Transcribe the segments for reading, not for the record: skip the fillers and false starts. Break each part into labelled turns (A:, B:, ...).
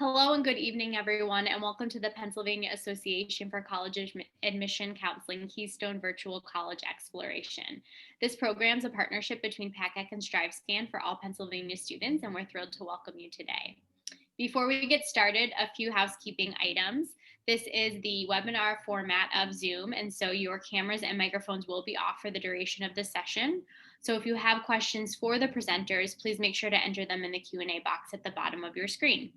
A: Hello and good evening, everyone, and welcome to the Pennsylvania Association for College Admission Counseling Keystone Virtual College Exploration. This program is a partnership between PACAC and StriveScan for all Pennsylvania students, and we're thrilled to welcome you today. Before we get started, a few housekeeping items. This is the webinar format of Zoom, and so your cameras and microphones will be off for the duration of the session. So if you have questions for the presenters, please make sure to enter them in the Q&A box at the bottom of your screen.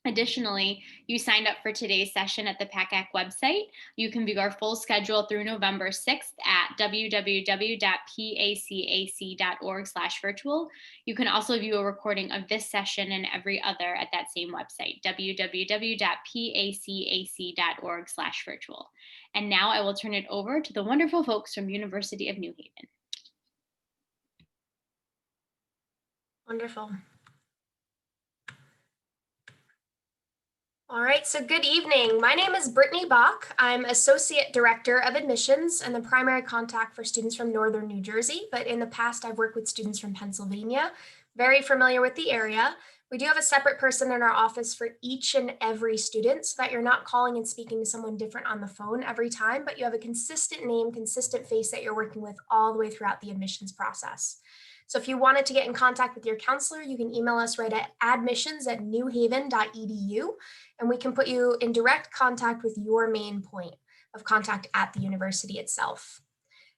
A: Additionally, you signed up for today's session at the PACAC website. You can view our full schedule through November 6th at www.pacac.org/virtual. You can also view a recording of this session and every other at that same website, www.pacac.org/virtual. And now I will turn it over to the wonderful folks from University of New Haven.
B: Wonderful. All right, so good evening. My name is Brittany Bach. I'm Associate Director of Admissions and the primary contact for students from Northern New Jersey, but in the past I've worked with students from Pennsylvania, very familiar with the area. We do have a separate person in our office for each and every student so that you're not calling and speaking to someone different on the phone every time, but you have a consistent name, consistent face that you're working with all the way throughout the admissions process. So if you wanted to get in contact with your counselor, you can email us right at admissions@newhaven.edu, and we can put you in direct contact with your main point of contact at the university itself.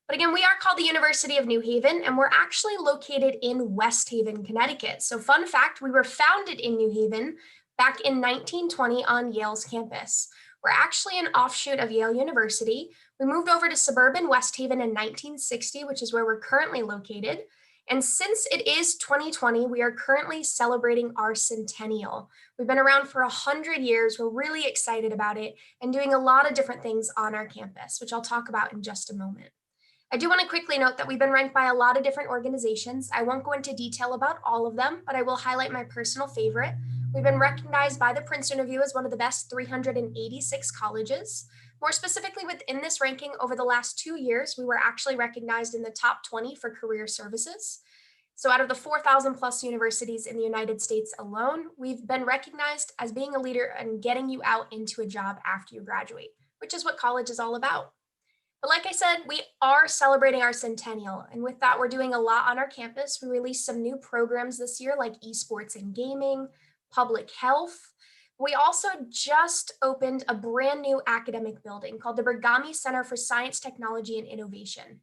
B: But again, we are called the University of New Haven, and we're actually located in West Haven, Connecticut. So fun fact, we were founded in New Haven back in 1920 on Yale's campus. We're actually an offshoot of Yale University. We moved over to suburban West Haven in 1960, which is where we're currently located. And since it is 2020, we are currently celebrating our centennial. We've been around for 100 years. We're really excited about it and doing a lot of different things on our campus, which I'll talk about in just a moment. I do want to quickly note that we've been ranked by a lot of different organizations. I won't go into detail about all of them, but I will highlight my personal favorite. We've been recognized by the Princeton Review as one of the best 386 colleges. More specifically, within this ranking, over the last 2 years, we were actually recognized in the top 20 for career services. So out of the 4,000 plus universities in the United States alone, we've been recognized as being a leader in getting you out into a job after you graduate, which is what college is all about. But like I said, we are celebrating our centennial. And with that, we're doing a lot on our campus. We released some new programs this year, like esports and gaming, public health. We also just opened a brand new academic building called the Bergami Center for Science, Technology, and Innovation.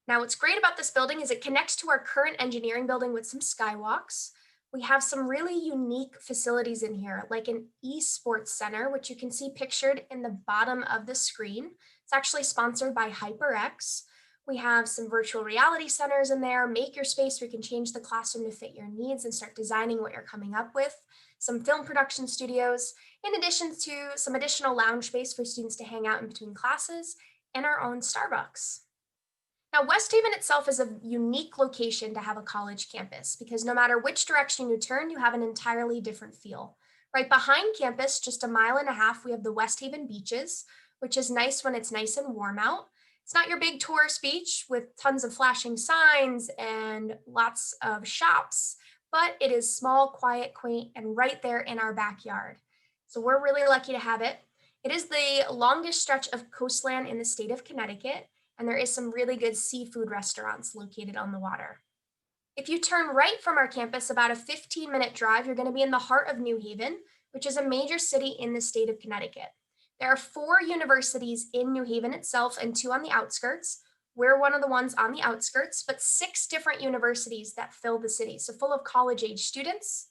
B: Now, what's great about this building is it connects to our current engineering building with some skywalks. We have some really unique facilities in here, like an esports center, which you can see pictured in the bottom of the screen. It's actually sponsored by HyperX. We have some virtual reality centers in there, makerspace where you can change the classroom to fit your needs and start designing what you're coming up with, some film production studios, in addition to some additional lounge space for students to hang out in between classes, and our own Starbucks. Now, West Haven itself is a unique location to have a college campus because no matter which direction you turn, you have an entirely different feel. Right behind campus, just a mile and a half, we have the West Haven beaches, which is nice when it's nice and warm out. It's not your big tourist beach with tons of flashing signs and lots of shops, but it is small, quiet, quaint, and right there in our backyard. So we're really lucky to have it. It is the longest stretch of coastline in the state of Connecticut, and there is some really good seafood restaurants located on the water. If you turn right from our campus, about a 15-minute drive, you're going to be in the heart of New Haven, which is a major city in the state of Connecticut. There are 4 universities in New Haven itself and 2 on the outskirts. We're one of the ones on the outskirts, but 6 different universities that fill the city, so full of college-age students.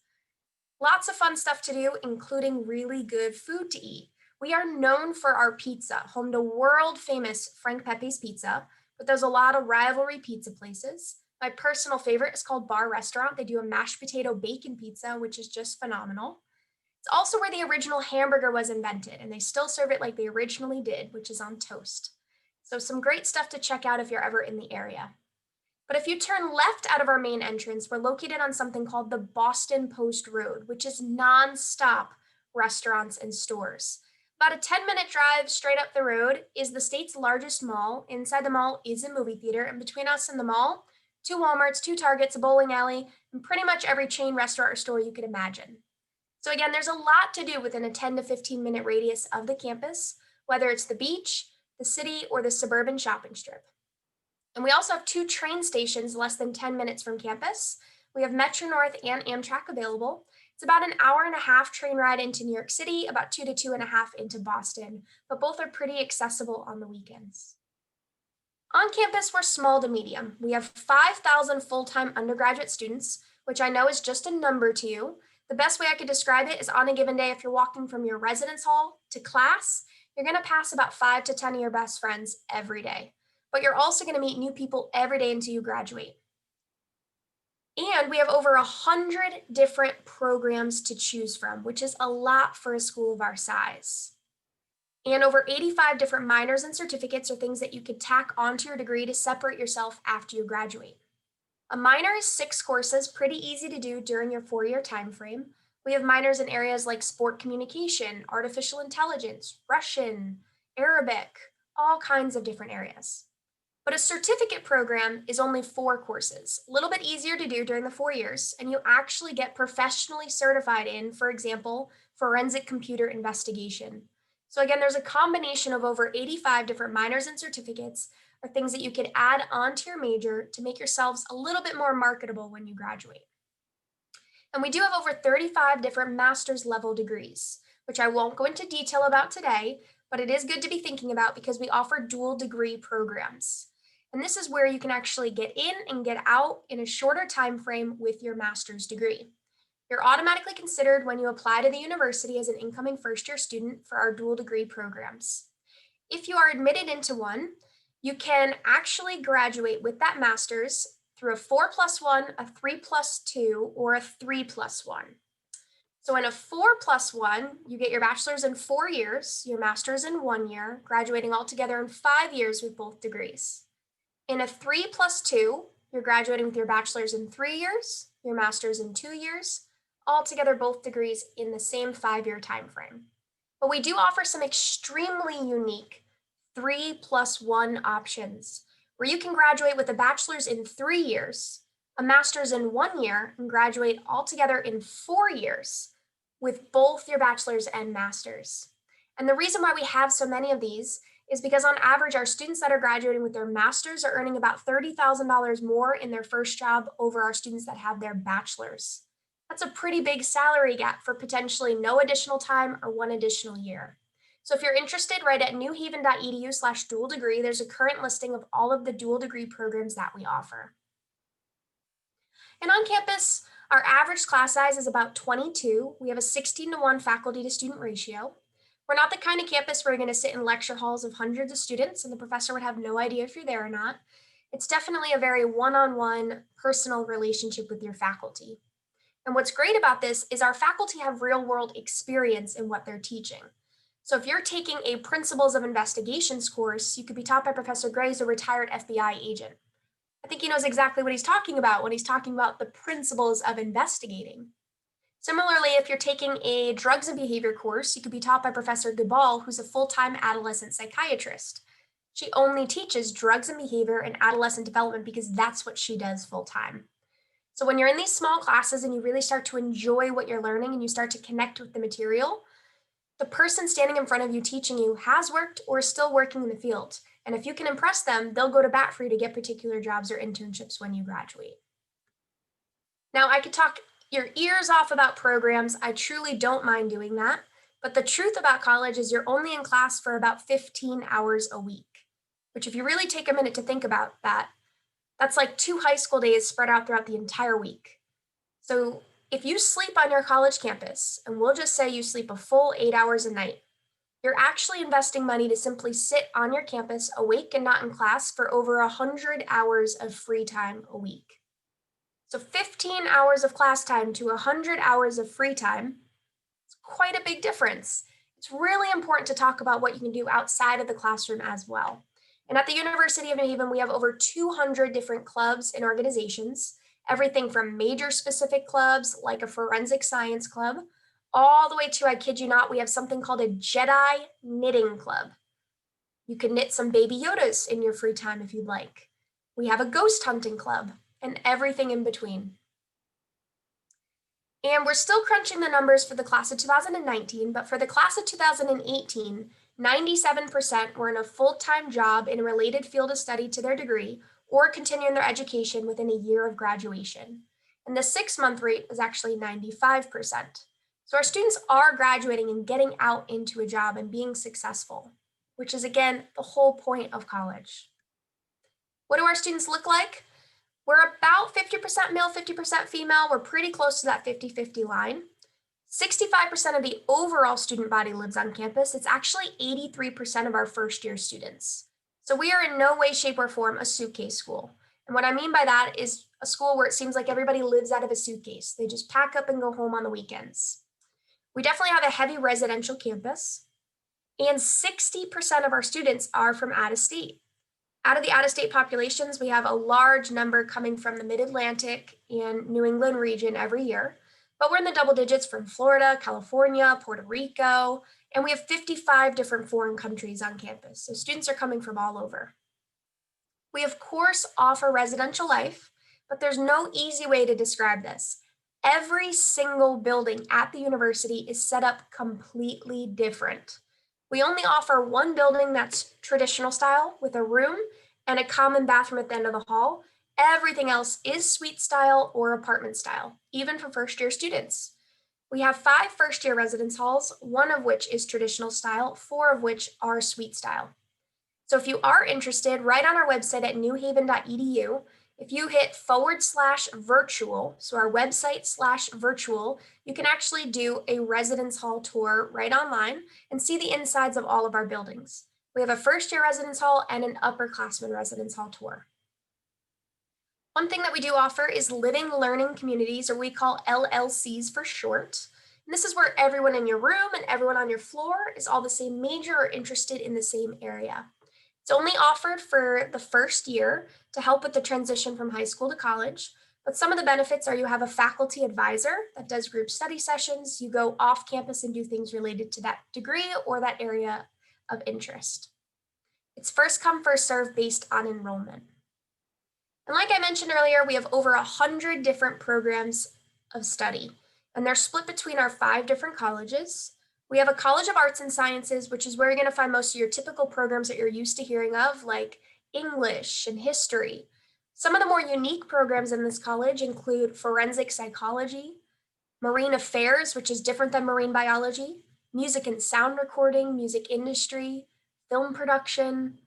B: Lots of fun stuff to do, including really good food to eat. We are known for our pizza, home to world famous Frank Pepe's Pizza, but there's a lot of rivalry pizza places. My personal favorite is called Bar Restaurant. They do a mashed potato bacon pizza, which is just phenomenal. It's also where the original hamburger was invented, and they still serve it like they originally did, which is on toast. So some great stuff to check out if you're ever in the area. But if you turn left out of our main entrance, we're located on something called the Boston Post Road, which is nonstop restaurants and stores. About a 10-minute drive straight up the road is the state's largest mall. Inside the mall is a movie theater, and between us and the mall, 2 Walmarts, 2 Targets, a bowling alley, and pretty much every chain restaurant or store you could imagine. So again, there's a lot to do within a 10 to 15-minute radius of the campus, whether it's the beach, the city, or the suburban shopping strip. And we also have 2 train stations less than 10 minutes from campus. We have Metro North and Amtrak available. It's about an hour and a half train ride into New York City, about 2 to 2.5 into Boston, but both are pretty accessible on the weekends. On campus, we're small to medium. We have 5,000 full-time undergraduate students, which I know is just a number to you. The best way I could describe it is on a given day, if you're walking from your residence hall to class, you're going to pass about 5 to 10 of your best friends every day. But you're also going to meet new people every day until you graduate. And we have over 100 different programs to choose from, which is a lot for a school of our size. And over 85 different minors and certificates are things that you could tack onto your degree to separate yourself after you graduate. A minor is 6 courses, pretty easy to do during your 4-year time frame. We have minors in areas like sport communication, artificial intelligence, Russian, Arabic, all kinds of different areas. But a certificate program is only 4 courses, a little bit easier to do during the 4 years, and you actually get professionally certified in, for example, forensic computer investigation. So again, there's a combination of over 85 different minors and certificates or things that you could add onto your major to make yourselves a little bit more marketable when you graduate. And we do have over 35 different master's level degrees, which I won't go into detail about today, but it is good to be thinking about because we offer dual degree programs. And this is where you can actually get in and get out in a shorter time frame with your master's degree. You're automatically considered when you apply to the university as an incoming first-year student for our dual degree programs. If you are admitted into one, you can actually graduate with that master's through a 4+1, a 3+2, or a 3+1. So in a 4+1, you get your bachelor's in 4 years, your master's in 1 year, graduating altogether in 5 years with both degrees. In a 3+2, you're graduating with your bachelor's in 3 years, your master's in 2 years, altogether both degrees in the same 5-year time frame. But we do offer some extremely unique 3+1 options where you can graduate with a bachelor's in 3 years, a master's in 1 year, and graduate altogether in 4 years with both your bachelor's and master's. And the reason why we have so many of these is because on average, our students that are graduating with their master's are earning about $30,000 more in their first job over our students that have their bachelor's. That's a pretty big salary gap for potentially no additional time or 1 additional year. So if you're interested, right at newhaven.edu/dual degree, there's a current listing of all of the dual degree programs that we offer. And on campus, our average class size is about 22. We have a 16:1 faculty to student ratio. We're not the kind of campus where you're going to sit in lecture halls of hundreds of students and the professor would have no idea if you're there or not. It's definitely a very one-on-one personal relationship with your faculty. And what's great about this is our faculty have real-world experience in what they're teaching. So if you're taking a Principles of Investigations course, you could be taught by Professor Gray, who's a retired FBI agent. I think he knows exactly what he's talking about when he's talking about the principles of investigating. Similarly, if you're taking a drugs and behavior course, you could be taught by Professor Gabal, who's a full-time adolescent psychiatrist. She only teaches drugs and behavior and adolescent development because that's what she does full-time. So when you're in these small classes and you really start to enjoy what you're learning and you start to connect with the material, the person standing in front of you teaching you has worked or is still working in the field. And if you can impress them, they'll go to bat for you to get particular jobs or internships when you graduate. Now, I could talk your ears off about programs. I truly don't mind doing that. But the truth about college is you're only in class for about 15 hours a week, which if you really take a minute to think about that, that's like 2 high school days spread out throughout the entire week. So if you sleep on your college campus, and we'll just say you sleep a full 8 hours a night, you're actually investing money to simply sit on your campus awake and not in class for over 100 hours of free time a week. So 15 hours of class time to 100 hours of free time, it's quite a big difference. It's really important to talk about what you can do outside of the classroom as well. And at the University of New Haven, we have over 200 different clubs and organizations, everything from major specific clubs like a forensic science club, all the way to, I kid you not, we have something called a Jedi knitting club. You can knit some baby Yodas in your free time if you'd like. We have a ghost hunting club and everything in between. And we're still crunching the numbers for the class of 2019, but for the class of 2018, 97% were in a full-time job in a related field of study to their degree or continuing their education within a year of graduation. And the 6-month rate was actually 95%. So our students are graduating and getting out into a job and being successful, which is again the whole point of college. What do our students look like? We're about 50% male, 50% female. We're pretty close to that 50-50 line. 65% of the overall student body lives on campus. It's actually 83% of our first year students. So we are in no way, shape, or form a suitcase school. And what I mean by that is a school where it seems like everybody lives out of a suitcase. They just pack up and go home on the weekends. We definitely have a heavy residential campus, and 60% of our students are from out of state. Out of the out-of-state populations, we have a large number coming from the Mid-Atlantic and New England region every year, but we're in the double digits from Florida, California, Puerto Rico, and we have 55 different foreign countries on campus. So students are coming from all over. We of course offer residential life, but there's no easy way to describe this. Every single building at the university is set up completely different. We only offer one building that's traditional style with a room and a common bathroom at the end of the hall. Everything else is suite style or apartment style, even for first year students. We have 5 first year residence halls, one of which is traditional style, 4 of which are suite style. So if you are interested, right on our website at newhaven.edu, if you hit /virtual, so our website /virtual, you can actually do a residence hall tour right online and see the insides of all of our buildings. We have a first year residence hall and an upperclassman residence hall tour. One thing that we do offer is living learning communities, or we call LLCs for short. And this is where everyone in your room and everyone on your floor is all the same major or interested in the same area. It's only offered for the first year to help with the transition from high school to college, but some of the benefits are you have a faculty advisor that does group study sessions, you go off campus and do things related to that degree or that area of interest. It's first come, first serve based on enrollment. And like I mentioned earlier, we have over 100 different programs of study, and they're split between our 5 different colleges. We have a College of Arts and Sciences, which is where you're going to find most of your typical programs that you're used to hearing of, like English and history. Some of the more unique programs in this college include forensic psychology, marine affairs, which is different than marine biology, music and sound recording, music industry, film production,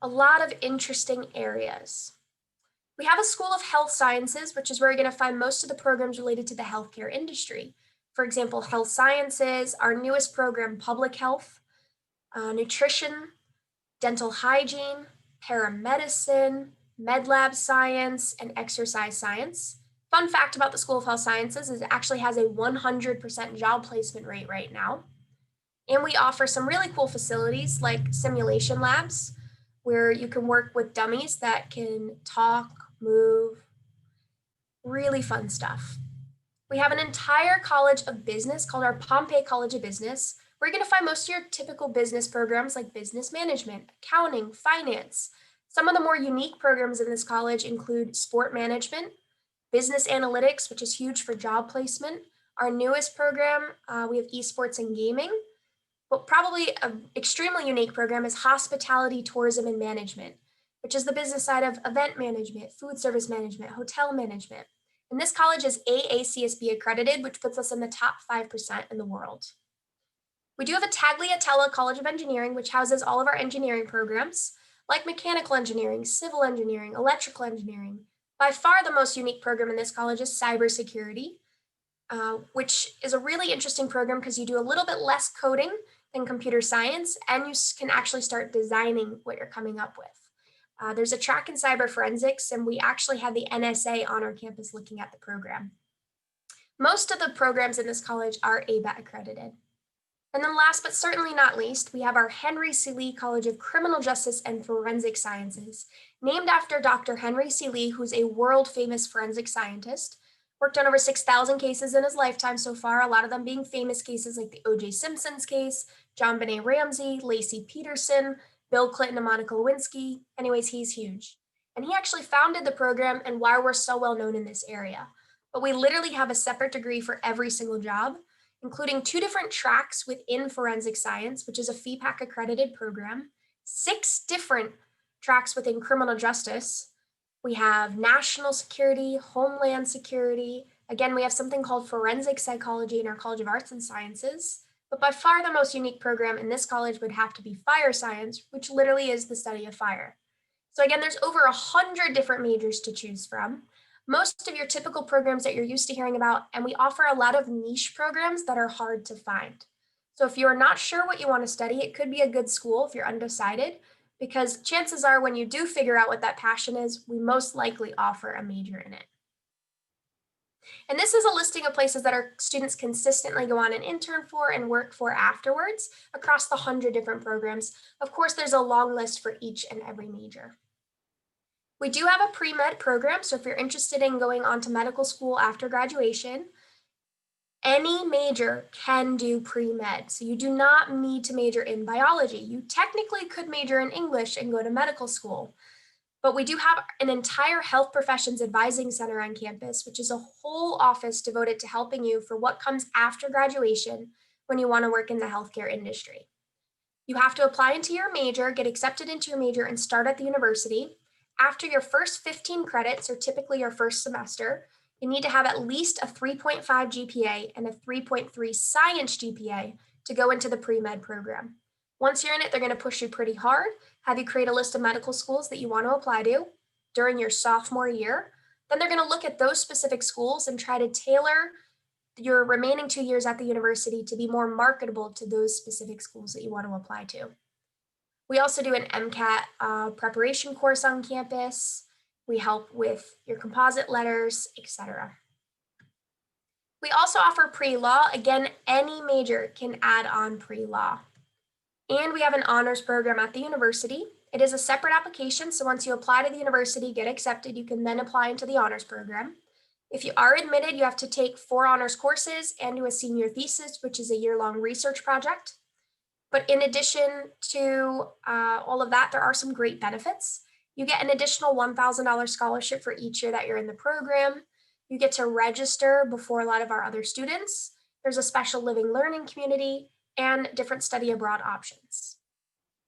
B: a lot of interesting areas. We have a School of Health Sciences, which is where you're going to find most of the programs related to the healthcare industry. For example, health sciences, our newest program, public health, nutrition, dental hygiene, paramedicine, med lab science, and exercise science. Fun fact about the School of Health Sciences is it actually has a 100% job placement rate right now. And we offer some really cool facilities like simulation labs, where you can work with dummies that can talk, move, really fun stuff. We have an entire College of Business called our Pompey College of Business, where you're going to find most of your typical business programs like business management, accounting, finance. Some of the more unique programs in this college include sport management, business analytics, which is huge for job placement. Our newest program, we have esports and gaming, but probably an extremely unique program is hospitality, tourism, and management, which is the business side of event management, food service management, hotel management. And this college is AACSB accredited, which puts us in the top 5% in the world. We do have a Tagliatella College of Engineering, which houses all of our engineering programs, like mechanical engineering, civil engineering, electrical engineering. By far the most unique program in this college is cybersecurity, which is a really interesting program because you do a little bit less coding than computer science, and you can actually start designing what you're coming up with. There's a track in cyber forensics, and we actually had the NSA on our campus looking at the program. Most of the programs in this college are ABET accredited. And then last but certainly not least, we have our Henry C. Lee College of Criminal Justice and Forensic Sciences, named after Dr. Henry C. Lee, who's a world famous forensic scientist, worked on over 6,000 cases in his lifetime so far, a lot of them being famous cases like the O.J. Simpson's case, John Benet Ramsey, Lacey Peterson, Bill Clinton and Monica Lewinsky. Anyways, he's huge. And he actually founded the program and why we're so well known in this area. but we literally have a separate degree for every single job, including 2 different tracks within forensic science, which is a PHAC accredited program, 6 different tracks within criminal justice. We have national security, homeland security. Again, we have something called forensic psychology in our College of Arts and Sciences. But by far the most unique program in this college would have to be fire science, which literally is the study of fire. So again, there's over 100 different majors to choose from. Most of your typical programs that you're used to hearing about, and we offer a lot of niche programs that are hard to find. So if you're not sure what you want to study, it could be a good school if you're undecided, because chances are when you do figure out what that passion is, we most likely offer a major in it. And this is a listing of places that our students consistently go on and intern for and work for afterwards across the 100 different programs. Of course, there's a long list for each and every major. We do have a pre-med program, so if you're interested in going on to medical school after graduation, any major can do pre-med. So you do not need to major in biology. You technically could major in English and go to medical school. But we do have an entire health professions advising center on campus, which is a whole office devoted to helping you for what comes after graduation when you want to work in the healthcare industry. You have to apply into your major, get accepted into your major, and start at the university. After your first 15 credits, or typically your first semester, you need to have at least a 3.5 GPA and a 3.3 science GPA to go into the pre-med program. Once you're in it, they're going to push you pretty hard, have you create a list of medical schools that you want to apply to during your sophomore year. Then they're going to look at those specific schools and try to tailor your remaining 2 years at the university to be more marketable to those specific schools that you want to apply to. We also do an MCAT preparation course on campus. We help with your composite letters, etc. We also offer pre-law. Again, any major can add on pre-law. And we have an honors program at the university. It is a separate application, so once you apply to the university, get accepted, you can then apply into the honors program. If you are admitted, you have to take 4 honors courses and do a senior thesis, which is a year-long research project. But in addition to all of that, there are some great benefits. You get an additional $1,000 scholarship for each year that you're in the program. You get to register before a lot of our other students. There's a special living learning community and different study abroad options.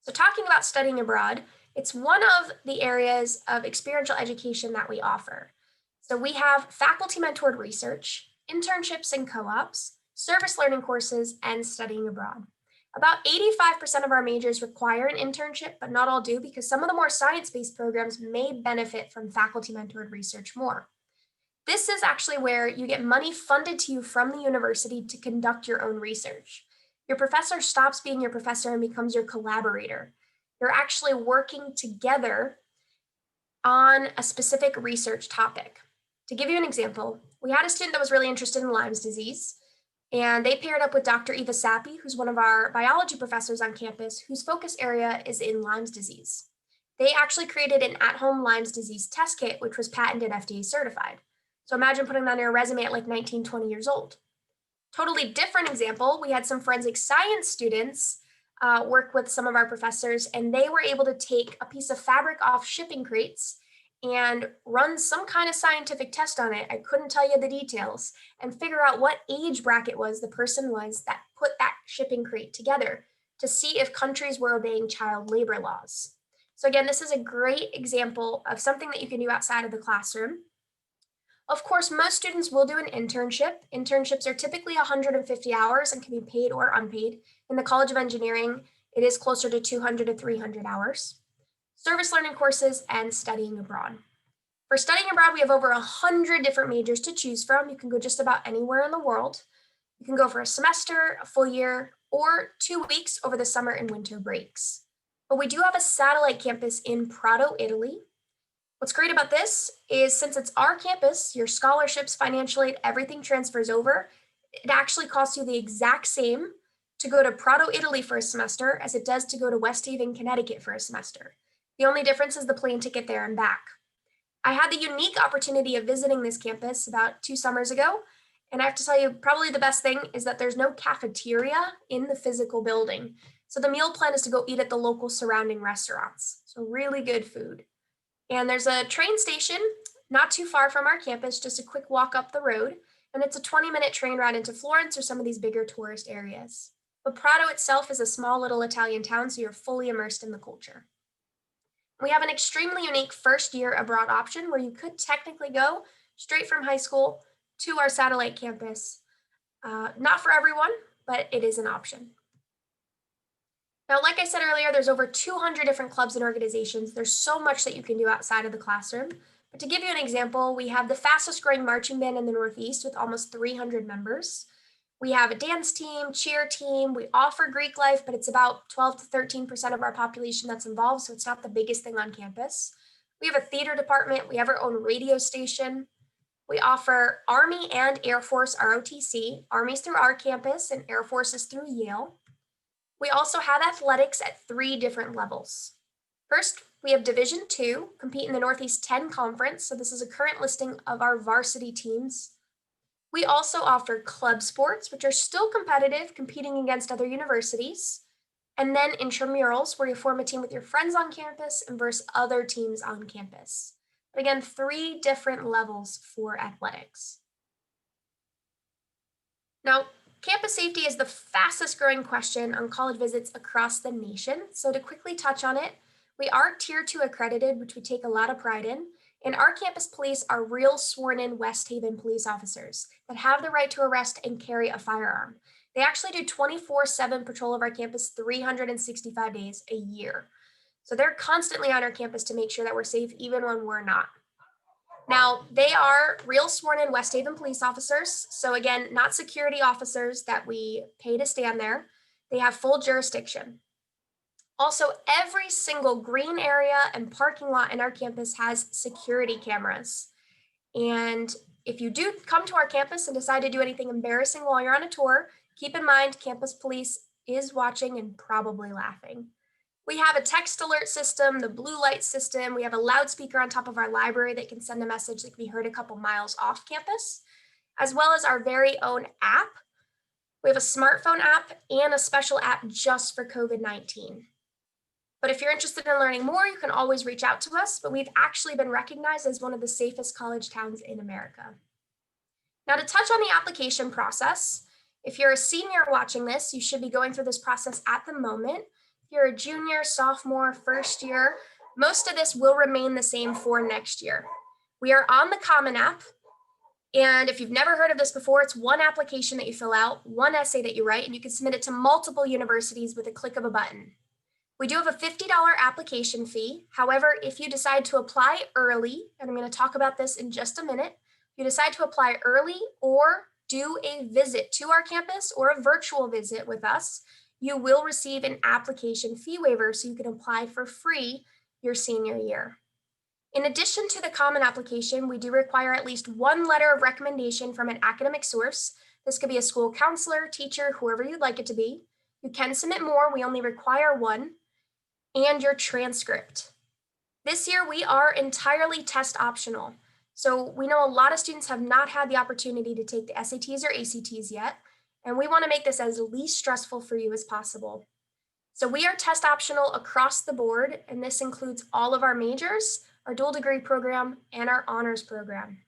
B: So talking about studying abroad, it's one of the areas of experiential education that we offer. So we have faculty mentored research, internships and co-ops, service learning courses, and studying abroad. About 85% of our majors require an internship, but not all do, because some of the more science-based programs may benefit from faculty mentored research more. This is actually where you get money funded to you from the university to conduct your own research. Your professor stops being your professor and becomes your collaborator. You're actually working together on a specific research topic. To give you an example, we had a student that was really interested in Lyme's disease, and they paired up with Dr. Eva Sappi, who's one of our biology professors on campus, whose focus area is in Lyme's disease. They actually created an at-home Lyme's disease test kit, which was patented FDA certified. So imagine putting that on your resume at like 19, 20 years old. Totally different example, we had some forensic science students work with some of our professors, and they were able to take a piece of fabric off shipping crates and run some kind of scientific test on it. I couldn't tell you the details, and figure out what age bracket was the person was that put that shipping crate together to see if countries were obeying child labor laws. So again, this is a great example of something that you can do outside of the classroom. Of course, most students will do an internship. Internships are typically 150 hours and can be paid or unpaid. In the College of Engineering, it is closer to 200 to 300 hours. Service learning courses, and studying abroad. For studying abroad, we have over 100 different majors to choose from. You can go just about anywhere in the world. You can go for a semester, a full year, or 2 weeks over the summer and winter breaks. But we do have a satellite campus in Prato, Italy. What's great about this is since it's our campus, your scholarships, financial aid, everything transfers over. It actually costs you the exact same to go to Prato, Italy for a semester as it does to go to West Haven, Connecticut for a semester. The only difference is the plane ticket there and back. I had the unique opportunity of visiting this campus about 2 summers ago, and I have to tell you, probably the best thing is that there's no cafeteria in the physical building. So the meal plan is to go eat at the local surrounding restaurants. So really good food. And there's a train station not too far from our campus, just a quick walk up the road, and it's a 20-minute train ride into Florence or some of these bigger tourist areas. But Prato itself is a small little Italian town, so you're fully immersed in the culture. We have an extremely unique first year abroad option where you could technically go straight from high school to our satellite campus. Not for everyone, but it is an option. Now, like I said earlier, there's over 200 different clubs and organizations. There's so much that you can do outside of the classroom. But to give you an example, we have the fastest growing marching band in the Northeast with almost 300 members. We have a dance team, cheer team. We offer Greek life, but it's about 12 to 13% of our population that's involved, so it's not the biggest thing on campus. We have a theater department. We have our own radio station. We offer Army and Air Force ROTC. Army's through our campus and Air Force is through Yale. We also have athletics at 3 different levels. First, we have Division II, compete in the Northeast 10 Conference. So this is a current listing of our varsity teams. We also offer club sports, which are still competitive, competing against other universities. And then intramurals, where you form a team with your friends on campus and versus other teams on campus. But again, 3 different levels for athletics. Now, campus safety is the fastest growing question on college visits across the nation. So to quickly touch on it, we are Tier 2 accredited, which we take a lot of pride in. And our campus police are real sworn-in West Haven police officers that have the right to arrest and carry a firearm. They actually do 24/7 patrol of our campus 365 days a year. So they're constantly on our campus to make sure that we're safe even when we're not. Now, they are real sworn-in West Haven police officers. So again, not security officers that we pay to stand there. They have full jurisdiction. Also, every single green area and parking lot in our campus has security cameras. And if you do come to our campus and decide to do anything embarrassing while you're on a tour, keep in mind campus police is watching and probably laughing. We have a text alert system, the blue light system. We have a loudspeaker on top of our library that can send a message that can be heard a couple miles off campus, as well as our very own app. We have a smartphone app and a special app just for COVID-19. But if you're interested in learning more, you can always reach out to us, but we've actually been recognized as one of the safest college towns in America. Now, to touch on the application process, if you're a senior watching this, you should be going through this process at the moment. If you're a junior, sophomore, first year, most of this will remain the same for next year. We are on the Common App, and if you've never heard of this before, it's one application that you fill out, one essay that you write, and you can submit it to multiple universities with a click of a button. We do have a $50 application fee. However, if you decide to apply early, and I'm going to talk about this in just a minute, if you decide to apply early or do a visit to our campus or a virtual visit with us, you will receive an application fee waiver so you can apply for free your senior year. In addition to the common application, we do require at least 1 letter of recommendation from an academic source. This could be a school counselor, teacher, whoever you'd like it to be. You can submit more, we only require 1. And your transcript. This year, we are entirely test optional. So we know a lot of students have not had the opportunity to take the SATs or ACTs yet, and we want to make this as least stressful for you as possible. So we are test optional across the board, and this includes all of our majors, our dual degree program, and our honors program.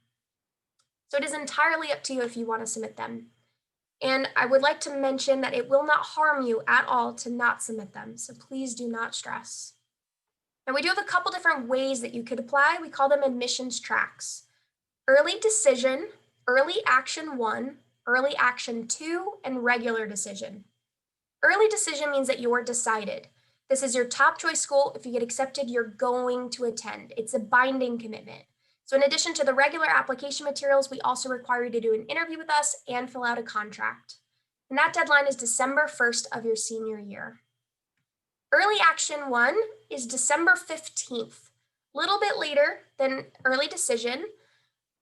B: So it is entirely up to you if you want to submit them. And I would like to mention that it will not harm you at all to not submit them, so please do not stress. Now, we do have a couple different ways that you could apply. We call them admissions tracks. Early decision, early action 1, early action 2, and regular decision. Early decision means that you're decided. This is your top choice school. If you get accepted, you're going to attend. It's a binding commitment. So in addition to the regular application materials, we also require you to do an interview with us and fill out a contract. And that deadline is December 1st of your senior year. Early action 1 is December 15th, a little bit later than early decision,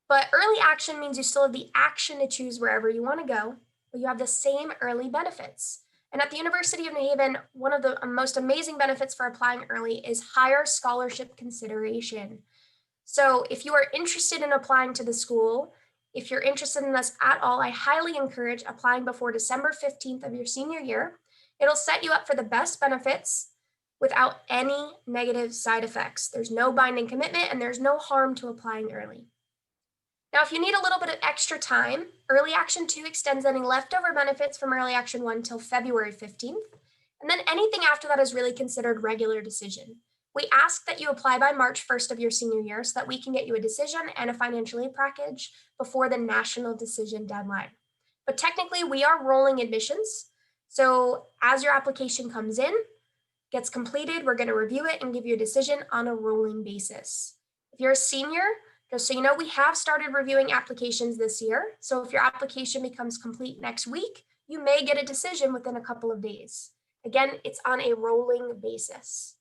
B: but early action means you still have the action to choose wherever you want to go, but you have the same early benefits. And at the University of New Haven, one of the most amazing benefits for applying early is higher scholarship consideration. So if you are interested in applying to the school, if you're interested in this at all, I highly encourage applying before December 15th of your senior year. It'll set you up for the best benefits without any negative side effects. There's no binding commitment and there's no harm to applying early. Now, if you need a little bit of extra time, Early Action 2 extends any leftover benefits from Early Action 1 till February 15th, and then anything after that is really considered regular decision. We ask that you apply by March 1st of your senior year so that we can get you a decision and a financial aid package before the national decision deadline. But technically, we are rolling admissions. So as your application comes in, gets completed, we're going to review it and give you a decision on a rolling basis. If you're a senior, just so you know, we have started reviewing applications this year. So if your application becomes complete next week, you may get a decision within a couple of days. Again, it's on a rolling basis.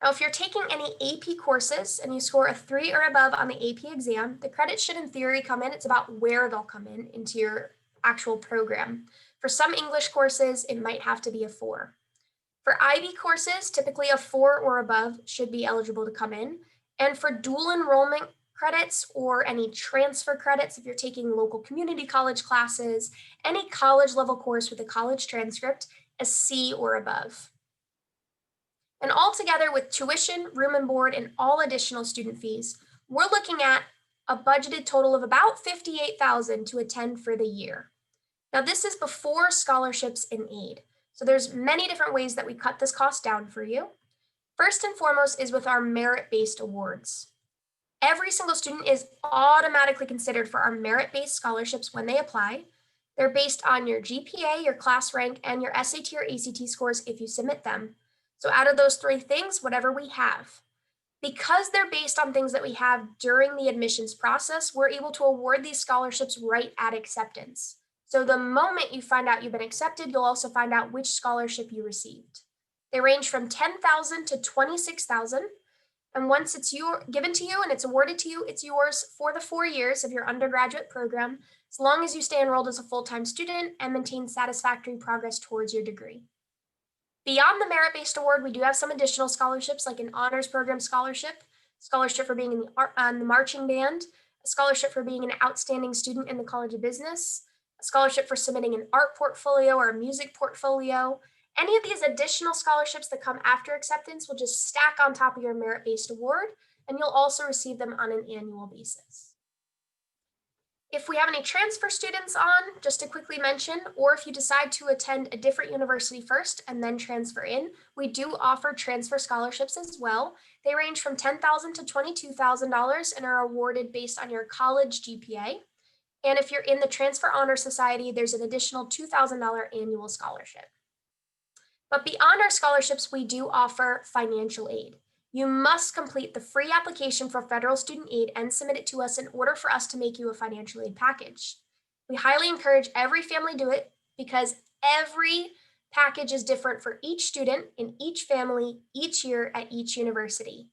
B: Now, if you're taking any AP courses and you score a 3 or above on the AP exam, the credits should in theory come in. It's about where they'll come in into your actual program. For some English courses, it might have to be a 4. For IB courses, typically a 4 or above should be eligible to come in. And for dual enrollment credits or any transfer credits, if you're taking local community college classes, any college level course with a college transcript, a C or above. And altogether with tuition, room and board, and all additional student fees, we're looking at a budgeted total of about $58,000 to attend for the year. Now, this is before scholarships and aid. So there's many different ways that we cut this cost down for you. First and foremost is with our merit-based awards. Every single student is automatically considered for our merit-based scholarships when they apply. They're based on your GPA, your class rank, and your SAT or ACT scores if you submit them. So out of those 3 things, whatever we have. Because they're based on things that we have during the admissions process, we're able to award these scholarships right at acceptance. So the moment you find out you've been accepted, you'll also find out which scholarship you received. They range from $10,000 to $26,000. And once it's given to you and it's awarded to you, it's yours for the 4 years of your undergraduate program, as long as you stay enrolled as a full-time student and maintain satisfactory progress towards your degree. Beyond the merit-based award, we do have some additional scholarships like an honors program scholarship for being in the marching band, a scholarship for being an outstanding student in the College of Business, a scholarship for submitting an art portfolio or a music portfolio. Any of these additional scholarships that come after acceptance will just stack on top of your merit-based award, and you'll also receive them on an annual basis. If we have any transfer students on, just to quickly mention, or if you decide to attend a different university first and then transfer in, we do offer transfer scholarships as well. They range from $10,000 to $22,000 and are awarded based on your college GPA. And if you're in the Transfer Honor Society, there's an additional $2,000 annual scholarship. But beyond our scholarships, we do offer financial aid. You must complete the free application for federal student aid and submit it to us in order for us to make you a financial aid package. We highly encourage every family do it because every package is different for each student in each family each year at each university.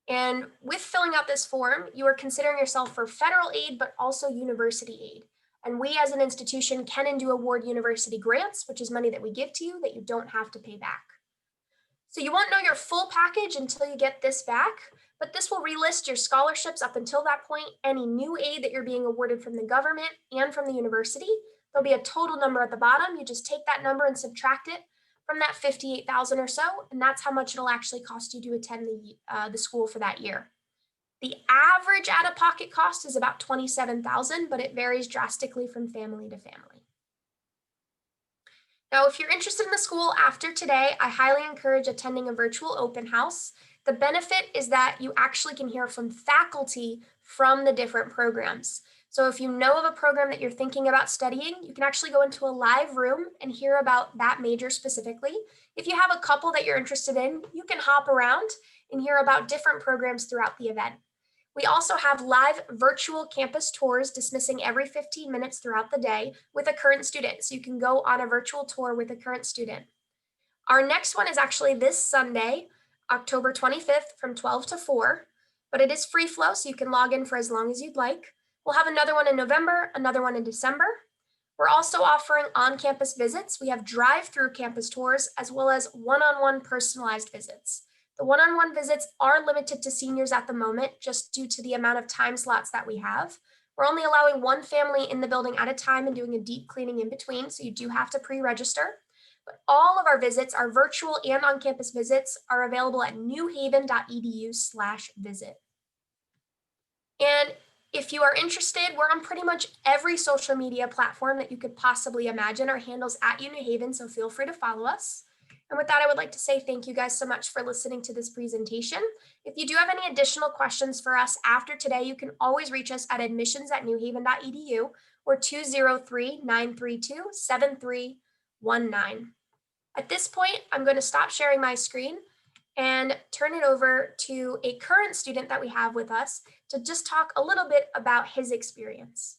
B: And with filling out this form, you are considering yourself for federal aid, but also university aid. And we as an institution can and do award university grants, which is money that we give to you that you don't have to pay back. So you won't know your full package until you get this back, but this will relist your scholarships up until that point, any new aid that you're being awarded from the government and from the university. There'll be a total number at the bottom. You just take that number and subtract it from that 58,000 or so, and that's how much it'll actually cost you to attend the school for that year. The average out-of-pocket cost is about $27,000, but it varies drastically from family to family. Now, if you're interested in the school after today, I highly encourage attending a virtual open house. The benefit is that you actually can hear from faculty from the different programs. So if you know of a program that you're thinking about studying, you can actually go into a live room and hear about that major specifically. If you have a couple that you're interested in, you can hop around and hear about different programs throughout the event. We also have live virtual campus tours dismissing every 15 minutes throughout the day with a current student. So you can go on a virtual tour with a current student. Our next one is actually this Sunday, October 25th from 12 to 4, but it is free flow, so you can log in for as long as you'd like. We'll have another one in November, another one in December. We're also offering on-campus visits. We have drive-through campus tours as well as one-on-one personalized visits. The one-on-one visits are limited to seniors at the moment, just due to the amount of time slots that we have. We're only allowing one family in the building at a time and doing a deep cleaning in between, so you do have to pre-register. But all of our visits, our virtual and on-campus visits, are available at newhaven.edu/visit. And if you are interested, we're on pretty much every social media platform that you could possibly imagine. Our handle's at New Haven, so feel free to follow us. And with that, I would like to say thank you guys so much for listening to this presentation. If you do have any additional questions for us after today, you can always reach us at admissions@newhaven.edu or 203-932-7319. At this point, I'm going to stop sharing my screen and turn it over to a current student that we have with us to just talk a little bit about his experience.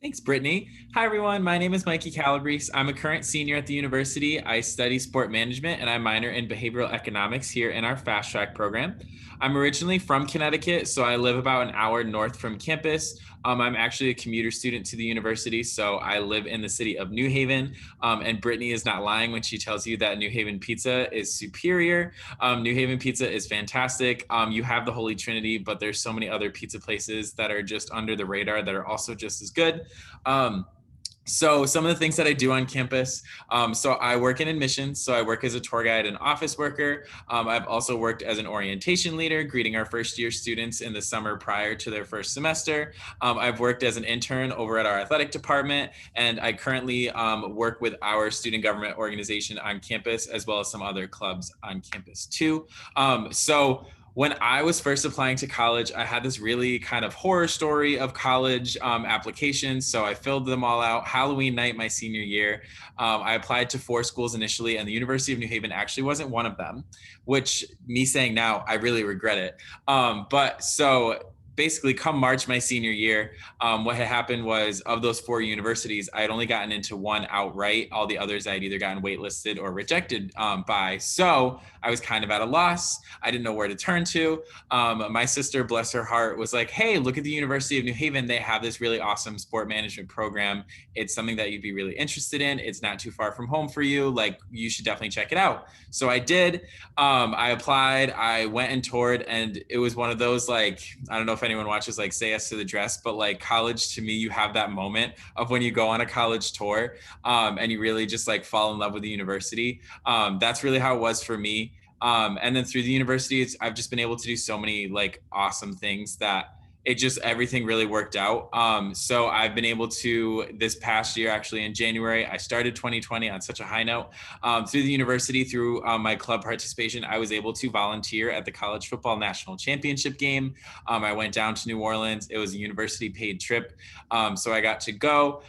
C: Thanks, Brittany. Hi, everyone. My name is Mikey Calabrese. I'm a current senior at the university. I study sport management and I minor in behavioral economics here in our fast track program. I'm originally from Connecticut, so I live about an hour north from campus. I'm actually a commuter student to the university, so I live in the city of New Haven. And Brittany is not lying when she tells you that New Haven pizza is superior. New Haven pizza is fantastic. You have the Holy Trinity, but there's so many other pizza places that are just under the radar that are also just as good. So some of the things that I do on campus, so I work in admissions, so I work as a tour guide and office worker. I've also worked as an orientation leader, greeting our first year students in the summer prior to their first semester. I've worked as an intern over at our athletic department, and I currently work with our student government organization on campus, as well as some other clubs on campus too. When I was first applying to college, I had this really kind of horror story of college applications. So I filled them all out. Halloween night, my senior year, I applied to 4 schools initially, and the University of New Haven actually wasn't one of them, which me saying now, I really regret it. Basically, come March, my senior year, what had happened was, of those 4 universities, I had only gotten into one outright. All the others I'd either gotten waitlisted or rejected by. So I was kind of at a loss. I didn't know where to turn to. My sister, bless her heart, was like, hey, look at the University of New Haven. They have this really awesome sport management program. It's something that you'd be really interested in. It's not too far from home for you. Like, you should definitely check it out. So I did. I applied. I went and toured, and it was one of those, like, I don't know if anyone watches like Say Yes to the Dress, but like college, to me, you have that moment of when you go on a college tour and you really just like fall in love with the university. That's really how it was for me. And then through the university, I've just been able to do so many like awesome things that everything really worked out. So I've been able to, this past year, actually in January, I started 2020 on such a high note. Through the university, through my club participation, I was able to volunteer at the college football national championship game. I went down to New Orleans. It was a university paid trip. So I got to go,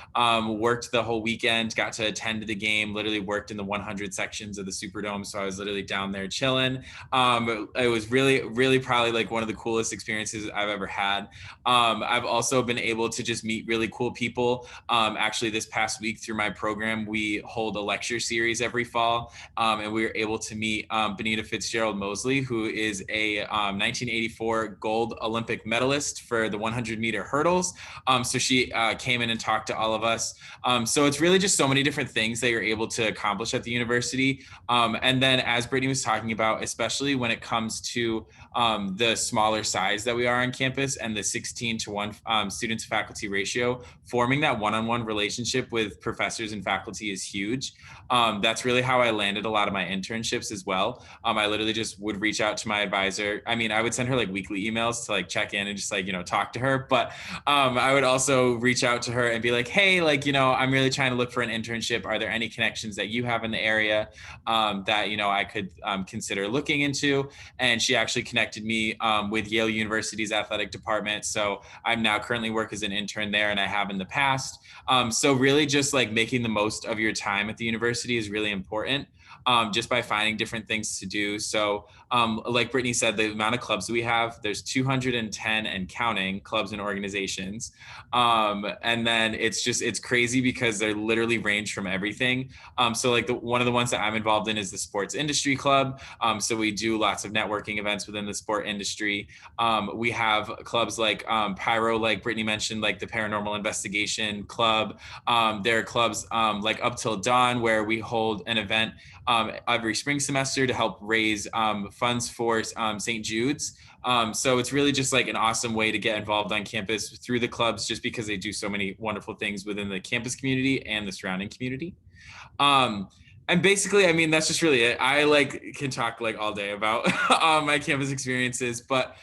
C: worked the whole weekend, got to attend the game, literally worked in the 100 sections of the Superdome. So I was literally down there chilling. It was really, really probably like one of the coolest experiences I've ever had. I've also been able to just meet really cool people. Actually, this past week through my program, we hold a lecture series every fall, and we were able to meet Benita Fitzgerald Mosley, who is a 1984 gold Olympic medalist for the 100-meter hurdles. So she came in and talked to all of us. So it's really just so many different things that you're able to accomplish at the university. And then, as Brittany was talking about, especially when it comes to the smaller size that we are on campus and the 16:1 student to faculty ratio, forming that one-on-one relationship with professors and faculty is huge. That's really how I landed a lot of my internships as well. I literally just would reach out to my advisor. I mean, I would send her like weekly emails to like check in and just like, talk to her. But I would also reach out to her and be like, hey, like, I'm really trying to look for an internship. Are there any connections that you have in the area that, I could consider looking into? And she actually connected me with Yale University's athletic department. So I'm now currently work as an intern there, and I have in the past. So really just like making the most of your time at the university is really important. Just by finding different things to do. So like Brittany said, the amount of clubs we have, there's 210 and counting clubs and organizations. And then it's crazy because they literally range from everything. So like one of the ones that I'm involved in is the sports industry club. So we do lots of networking events within the sport industry. We have clubs like Pyro, like Brittany mentioned, like the Paranormal Investigation Club. There are clubs like Up Till Dawn, where we hold an event every spring semester to help raise funds for St. Jude's. So it's really just like an awesome way to get involved on campus through the clubs, just because they do so many wonderful things within the campus community and the surrounding community. And basically, I mean, that's just really it. I like can talk like all day about my campus experiences, but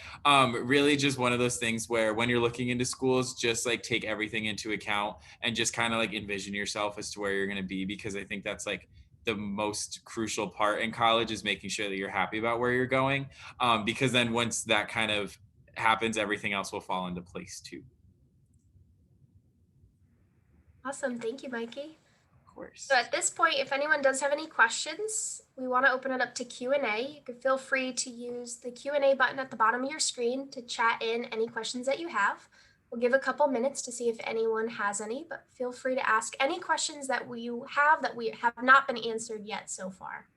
C: really just one of those things where when you're looking into schools, just like take everything into account and just kind of like envision yourself as to where you're going to be, because I think that's like the most crucial part in college, is making sure that you're happy about where you're going, because then once that kind of happens, everything else will fall into place too.
B: Awesome. Thank you, Mikey.
C: Of course.
B: So at this point, if anyone does have any questions, we want to open it up to Q&A. You can feel free to use the Q&A button at the bottom of your screen to chat in any questions that you have. We'll give a couple minutes to see if anyone has any, but feel free to ask any questions that you have that we have not been answered yet so far.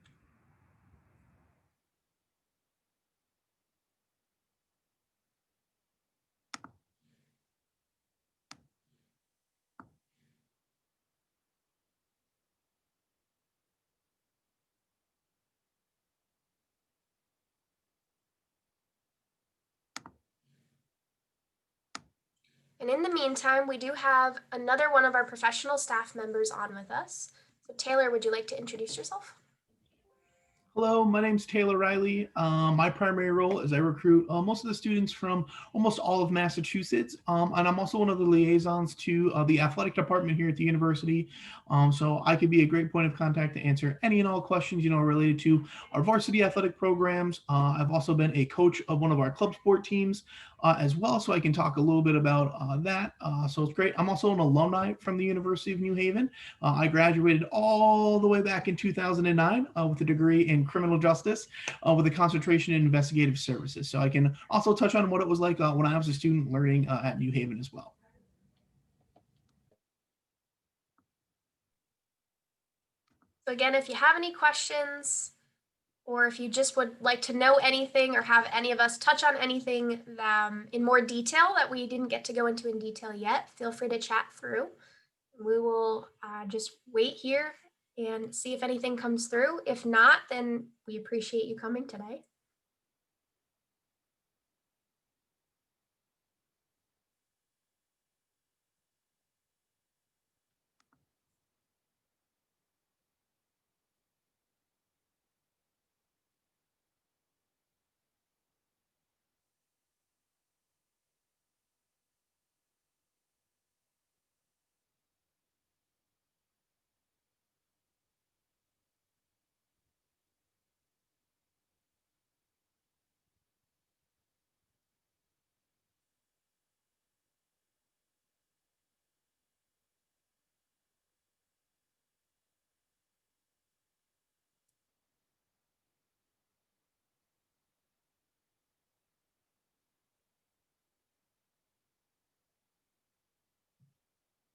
B: And in the meantime, we do have another one of our professional staff members on with us. So Taylor, would you like to introduce yourself?
D: Hello, my name's Taylor Riley. My primary role is I recruit most of the students from almost all of Massachusetts, and I'm also one of the liaisons to the athletic department here at the university. So I could be a great point of contact to answer any and all questions, related to our varsity athletic programs. I've also been a coach of one of our club sport teams as well, so I can talk a little bit about that. So it's great. I'm also an alumni from the University of New Haven. I graduated all the way back in 2009 with a degree in criminal justice with a concentration in investigative services. So I can also touch on what it was like when I was a student learning at New Haven as well.
B: So again, if you have any questions, or if you just would like to know anything or have any of us touch on anything in more detail that we didn't get to go into in detail yet, feel free to chat through. We will just wait here and see if anything comes through. If not, then we appreciate you coming today.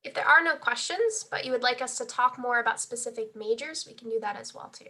B: If there are no questions, but you would like us to talk more about specific majors, we can do that as well too.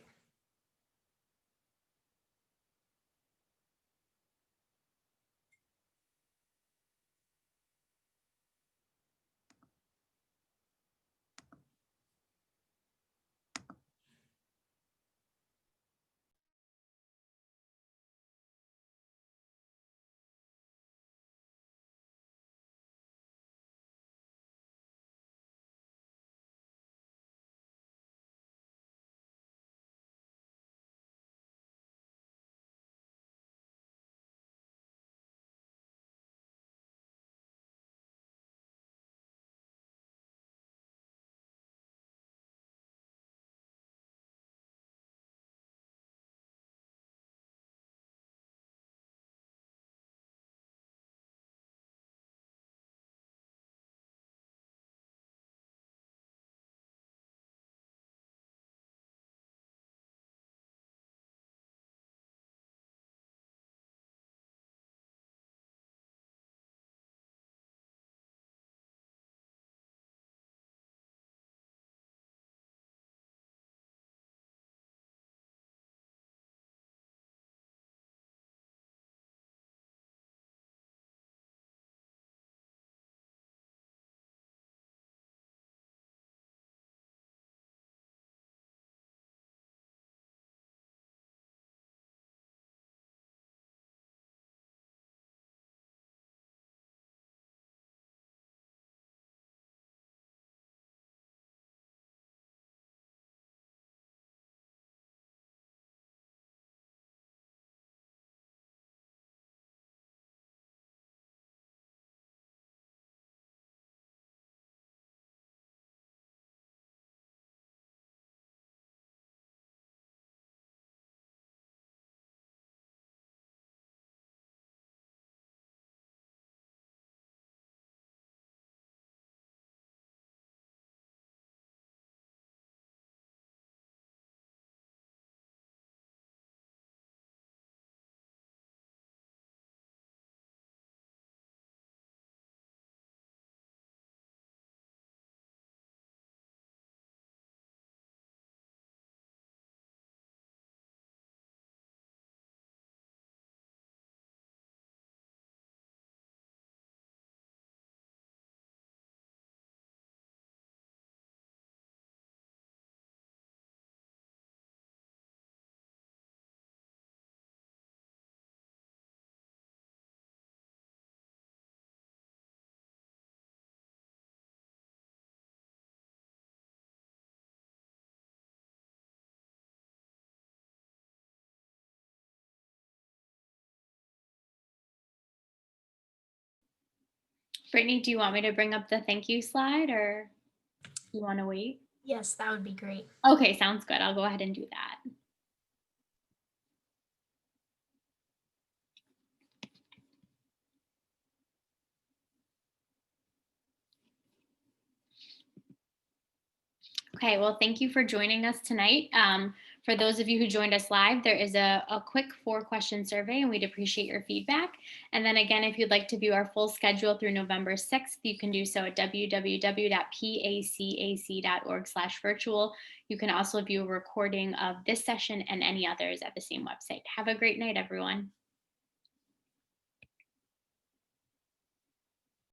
A: Brittany, do you want me to bring up the thank you slide or you want to wait?
B: Yes, that would be great.
A: Okay, sounds good. I'll go ahead and do that. Okay, well, thank you for joining us tonight. For those of you who joined us live, there is a quick 4-question survey, and we'd appreciate your feedback. And then again, if you'd like to view our full schedule through November 6th, you can do so at www.pacac.org/virtual. You can also view a recording of this session and any others at the same website. Have a great night, everyone.